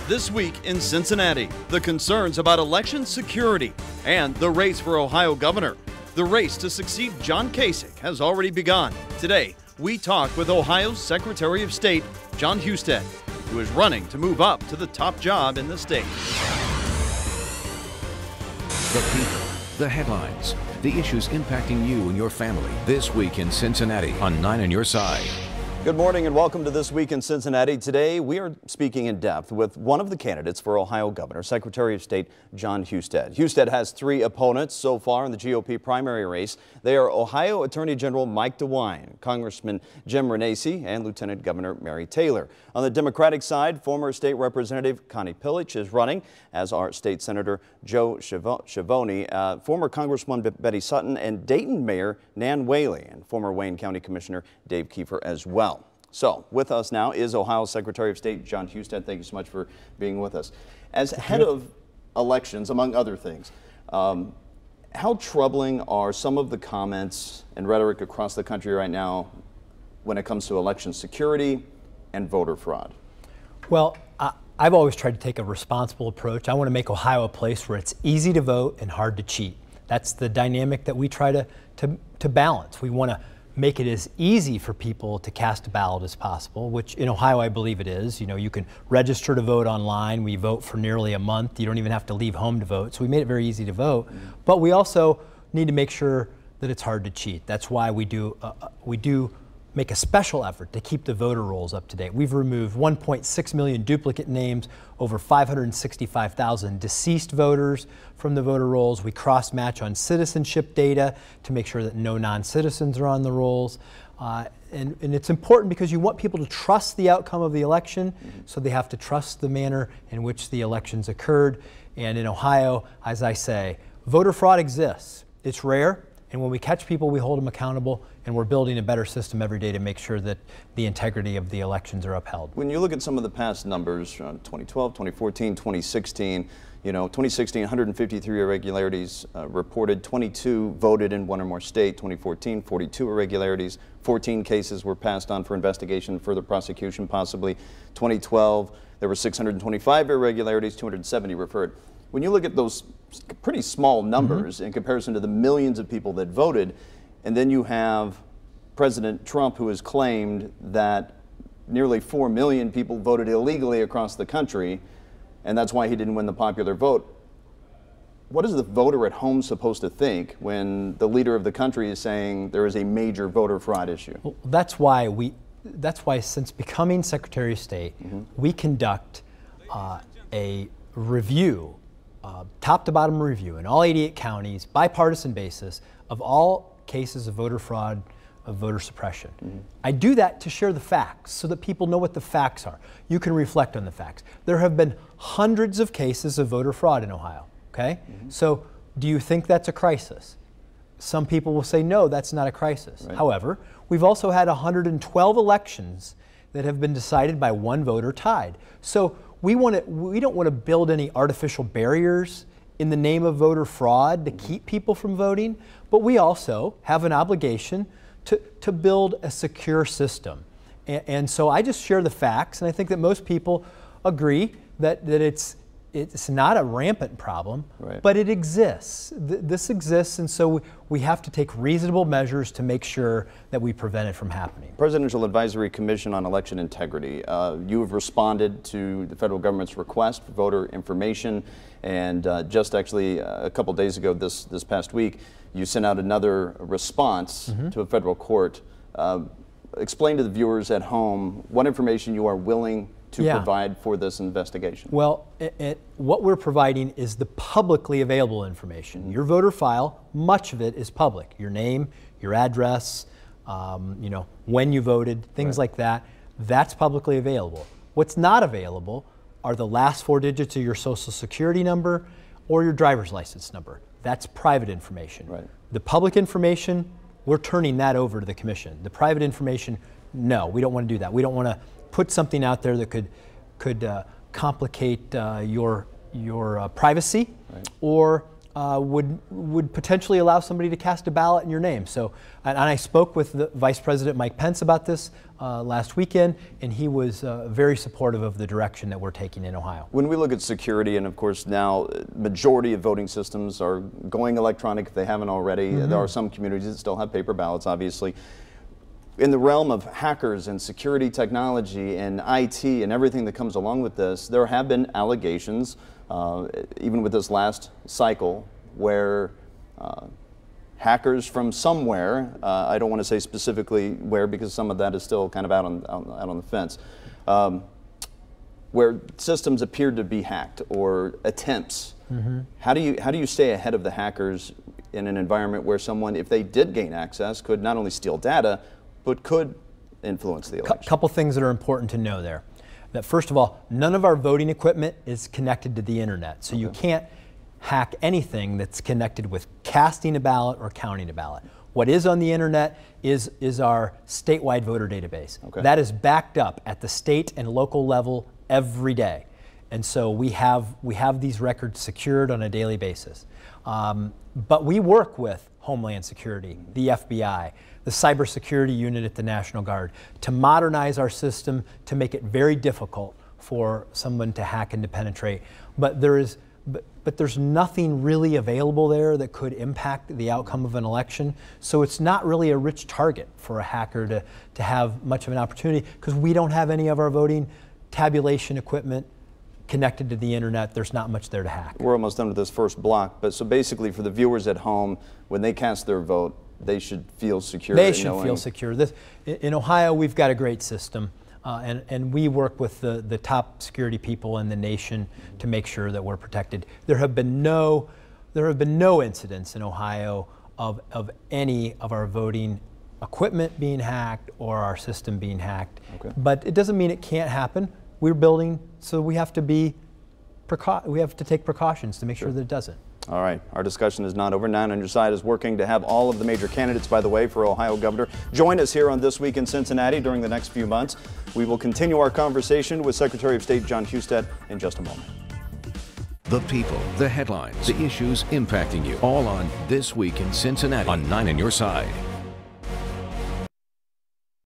This week in Cincinnati, the concerns about election security and the race for Ohio governor. The race to succeed John Kasich has already begun. Today, we talk with Ohio's Secretary of State, Jon Husted, who is running to move up to the top job in the state. The people, the headlines, the issues impacting you and your family. This week in Cincinnati on 9 on Your Side. Good morning and welcome to This Week in Cincinnati. Today we are speaking in depth with one of the candidates for Ohio governor, Secretary of State Jon Husted. Husted has three opponents so far in the GOP primary race. They are Ohio Attorney General Mike DeWine, Congressman Jim Renacci, and Lieutenant Governor Mary Taylor. On the Democratic side, former State Representative Connie Pillich is running, as are State Senator Joe Schiavone, former Congresswoman Betty Sutton, and Dayton Mayor Nan Whaley, and former Wayne County Commissioner Dave Kiefer as well. So with us now is Ohio Secretary of State Jon Husted. Thank you so much for being with us. As head of elections, among other things, how troubling are some of the comments and rhetoric across the country right now when it comes to election security and voter fraud? Well, I've always tried to take a responsible approach. I want to make Ohio a place where it's easy to vote and hard to cheat. That's the dynamic that we try to balance. We want to make it as easy for people to cast a ballot as possible, which in Ohio I believe it is. You know, you can register to vote online. We vote for nearly a month. You don't even have to leave home to vote. So we made it very easy to vote. But we also need to make sure that it's hard to cheat. That's why we do make a special effort to keep the voter rolls up to date. We've removed 1.6 million duplicate names, over 565,000 deceased voters from the voter rolls. We cross-match on citizenship data to make sure that no non-citizens are on the rolls. And it's important because you want people to trust the outcome of the election, so they have to trust the manner in which the elections occurred. And in Ohio, as I say, voter fraud exists. It's rare. And when we catch people, we hold them accountable, and we're building a better system every day to make sure that the integrity of the elections are upheld. When you look at some of the past numbers, 2012, 2014, 2016, 2016, 153 irregularities reported, 22 voted in one or more state, 2014, 42 irregularities, 14 cases were passed on for investigation, further prosecution possibly. 2012, there were 625 irregularities, 270 referred. When you look at those pretty small numbers in comparison to the millions of people that voted, and then you have President Trump, who has claimed that nearly 4 million people voted illegally across the country, and that's why he didn't win the popular vote. What is the voter at home supposed to think when the leader of the country is saying there is a major voter fraud issue? Well, that's why since becoming Secretary of State, we conduct a review, top to bottom review in all 88 counties, bipartisan basis, of all cases of voter fraud, of voter suppression. I do that to share the facts so that people know what the facts are. You can reflect on the facts. There have been hundreds of cases of voter fraud in Ohio, okay? So do you think that's a crisis? Some people will say, no, that's not a crisis. Right. However, we've also had 112 elections that have been decided by one voter tied. So we don't want to build any artificial barriers in the name of voter fraud to keep people from voting, but we also have an obligation to build a secure system. And so I just share the facts, and I think that most people agree that it's not a rampant problem, right, but it exists. This exists, and so we have to take reasonable measures to make sure that we prevent it from happening. Presidential Advisory Commission on Election Integrity. You have responded to the federal government's request for voter information, and just actually a couple days ago, this past week, you sent out another response to a federal court. Explain to the viewers at home what information you are willing to provide for this investigation. Well, what we're providing is the publicly available information. Your voter file, much of it is public. Your name, your address, when you voted, things like that. That's publicly available. What's not available are the last 4 digits of your social security number or your driver's license number. That's private information. Right. The public information, we're turning that over to the commission. The private information, no, we don't want to do that. We don't want to put something out there that could complicate your privacy, or would potentially allow somebody to cast a ballot in your name. So, and I spoke with the Vice President Mike Pence about this last weekend, and he was very supportive of the direction that we're taking in Ohio. When we look at security, and of course now majority of voting systems are going electronic if they haven't already. There are some communities that still have paper ballots, obviously. In the realm of hackers and security technology and IT and everything that comes along with this, there have been allegations, even with this last cycle, where hackers from somewhere, I don't want to say specifically where because some of that is still kind of out on the fence, where systems appeared to be hacked or attempts. How do you stay ahead of the hackers in an environment where someone, if they did gain access, could not only steal data, but could influence the election? Couple things that are important to know there. That first of all, none of our voting equipment is connected to the internet, so you can't hack anything that's connected with casting a ballot or counting a ballot. What is on the internet is our statewide voter database. That is backed up at the state and local level every day, and so we have these records secured on a daily basis. But we work with Homeland Security, the FBI, the cybersecurity unit at the National Guard to modernize our system to make it very difficult for someone to hack and to penetrate. But there's nothing really available there that could impact the outcome of an election. So it's not really a rich target for a hacker to have much of an opportunity because we don't have any of our voting tabulation equipment connected to the internet. There's not much there to hack. We're almost done with this first block, but so basically for the viewers at home, when they cast their vote, they should feel secure. They should feel secure. In Ohio, we've got a great system, and we work with the top security people in the nation to make sure that we're protected. There have been no incidents in Ohio of any of our voting equipment being hacked or our system being hacked. But it doesn't mean it can't happen. We're building, so we have to take precautions to make sure that it doesn't. All right, our discussion is not over. 9 on Your Side is working to have all of the major candidates, by the way, for Ohio governor join us here on This Week in Cincinnati during the next few months. We will continue our conversation with Secretary of State Jon Husted in just a moment. The people, the headlines, the issues impacting you, all on This Week in Cincinnati on 9 on Your Side.